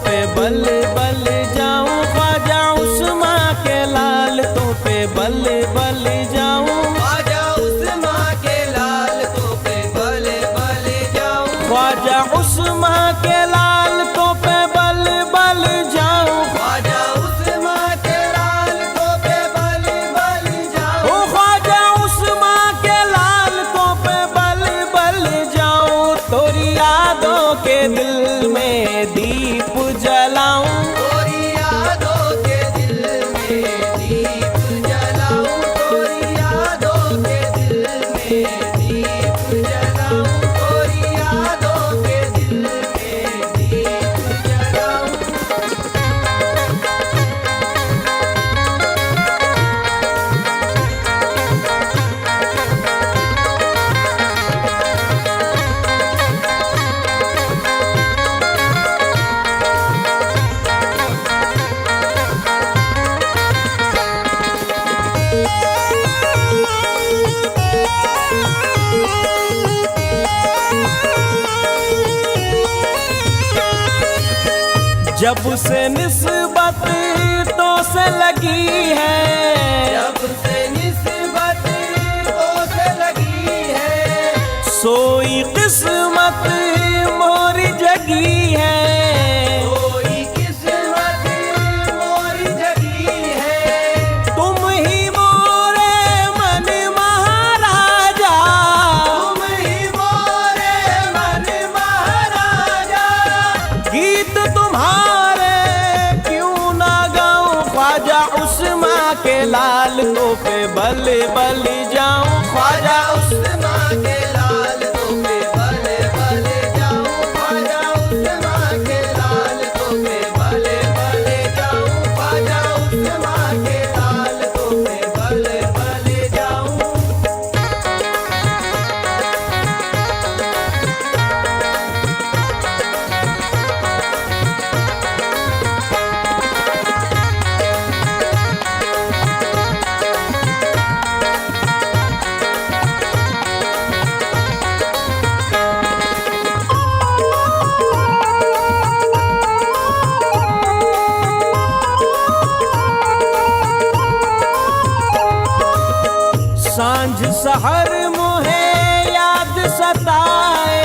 पे बल बल जाऊं, ख्वाजा उस्मा के लाल तो पे बल बल जाऊं, ख्वाजा उस्मा के लाल तो पे बल बल जाऊं, ख्वाजा उस्मा के लाल तो पे बल बल जाऊं, ख्वाजा उस्मा के लाल तो पे बल बल जाऊं, ओ ख्वाजा उस्मा के लाल तो पे बल बल जाऊं, तोरी यादों के दिल में दीप जलाऊं, तोरी यादों के दिल में दीप जलाऊं, तोरी यादों के दिल में दीप जलाऊं, तोरी यादों के दिल में दीप जलाऊं। जब से निस्बत तो से लगी है, जब से निस्बत तो से लगी है, सोई किस्मत मोरी जगी है, कोई किस्मत मोरी जगी है, तुम ही मोरे मन महाराजा, तुम ही मोरे मन महाराजा, गीत तुम्हारे क्यों ना गाऊं, ख्वाजा उस्मा के लाल तो पे बल बल जाऊं, ख्वाजा उस्मा के लाल तो पे बल बल जाऊं, ख्वाजा उस्मा के लाल तो पे बल बल जाऊं, ख्वाजा उस्मा के लाल तो पे बल बल जाऊं। सांझ सहर मोहे याद सताए,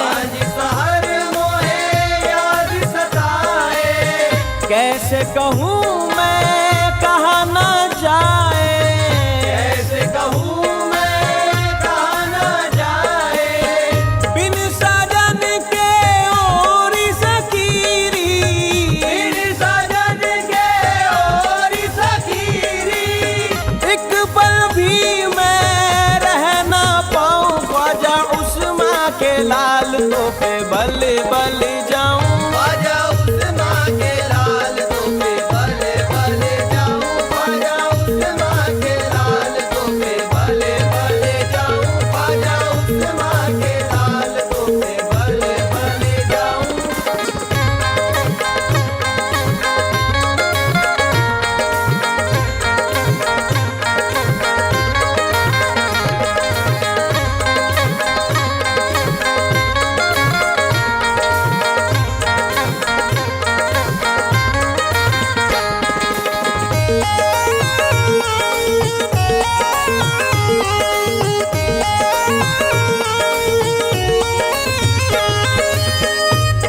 आज सहर मोहे याद सताए, कैसे कहूँ मैं कहा न जाए, कैसे कहूँ मैं कहा न जाए, बिन सजन के ओरी सकीरी, बिन सजन के और सखीरी, एक पल भी मैं रह ना पाऊं, ख्वाजा उस्मा के लाल तो पे बल बल जाऊं, ख्वाजा उस्मा के लाल तो पे बल बल जाऊं, ख्वाजा उस्मा के लाल तो पे बल बल जाऊं, ख्वाजा उस्मा के लाल तो पे बल बल जाऊं।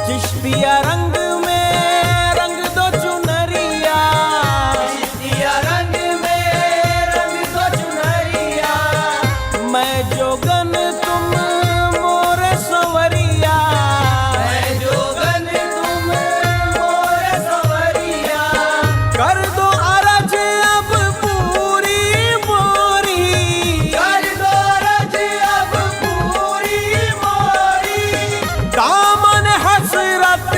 चिश्तिया रंग में रंग दो चुनरिया, दिया रंग में रंग दो चुनरिया, मैं जोगन तुम मोरे सवरिया, मैं जोगन तुम मोर सवरिया, कर दो अरज अब पूरी मोरी, कर दो रज अब पूरी मोरी, दामन हसरत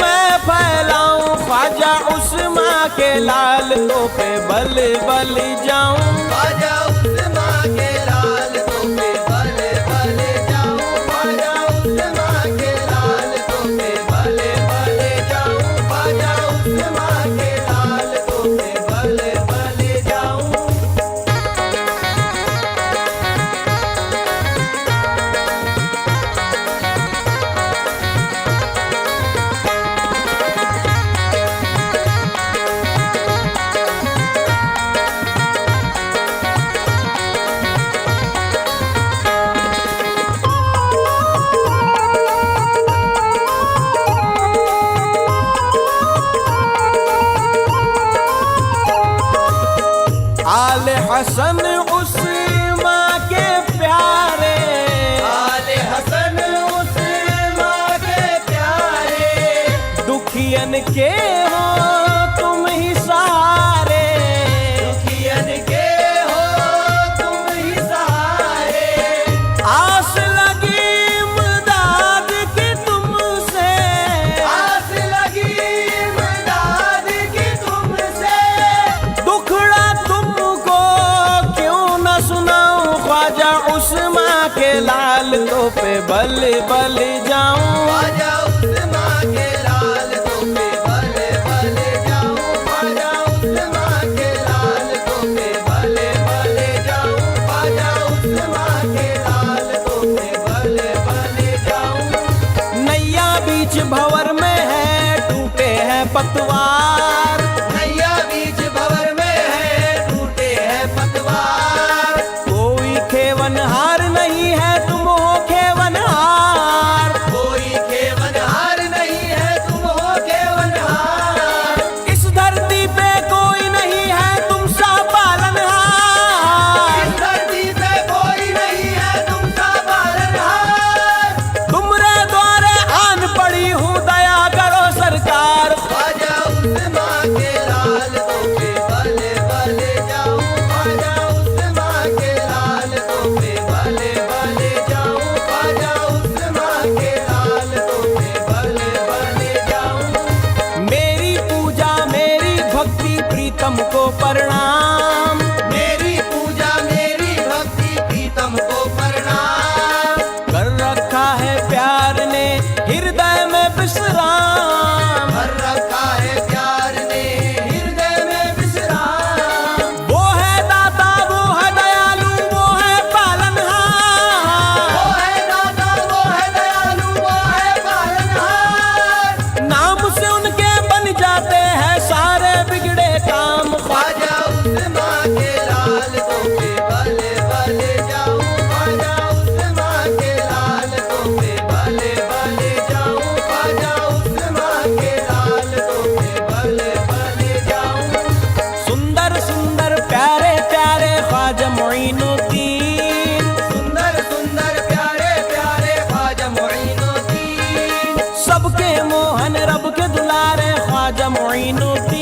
मैं फैलाऊं, ख्वाजा उस्मा के लाल तो पे बल बल जाऊं, ख्वाजा उस्मा के लाल तो पे बल बल जाऊं, ख्वाजा उस्मा के लाल तो पे बल बल जाऊं, ख्वाजा उस्मा के लाल तो पे बल बल जाऊं। हसन उस्मा के प्यारे, आले हसन उस्मा के प्यारे, दुखियन के हो तुम ही सहारे, दुखियन के हो तुम ही सहारे, आस लगी इमदाद की तुमसे, आस लगी इमदाद की तुमसे, दुखड़ा तुमको क्यों न सुनाऊं, ख्वाजा उस्मा के लाल तो पे बल बल जाऊं, ख्वाजा उस्मा के लाल तो पे बल बल जाऊं, ख्वाजा उस्मा के लाल तो पे बल बल जाऊं, ख्वाजा उस्मा के लाल तो पे बल बल जाऊं। नैया बीच भंवर में है टूटे हैं पतवार, नैया बीच भंवर में है टूटे हैं पतवार, कोई खेवनहार नहीं है तुम हो खेवनहार, कोई खेवनहार नहीं है तुम हो खेवनहार, इस धरती पे कोई नहीं है तुम सा पालनहार, इस धरती पे कोई नहीं है तुम सा पालनहार, तुमरे द्वारे आन पड़ी हूँ दया करो सरकार, ख्वाजा उस्मा के लाल तो पे बल बल जाऊं, ख्वाजा उस्मा के लाल तो पे बल बल जाऊं, ख्वाजा उस्मा के लाल तो पे बल बल जाऊं। मेरी पूजा मेरी भक्ति प्रीतम को प्रणाम, मेरी पूजा मेरी भक्ति प्रीतम को प्रणाम, कर रखा है प्यार ने हृदय में विश्राम, कर रखा है प्यार ने हृदय में विश्राम, वो है दाता वो है दयालु वो है पालनहार, वो है दाता वो है दयालु वो है पालनहार, नाम से उनके बन जाते हैं सारे बिगड़े काम, ख्वाजा उस्मा के लाल तो पे बल बल जाऊं, ख्वाजा उस्मा के लाल तो पे बल बल जाऊं, ख्वाजा उस्मा के लाल तो पे बल बल जाऊं। सुंदर सुंदर प्यारे प्यारे ख्वाजा मोइनुद्दीन, सुंदर सुंदर प्यारे प्यारे ख्वाजा मोइनुद्दीन, सबके मोहन रब के दुलारे ख्वाजा मोइनुद्दीन,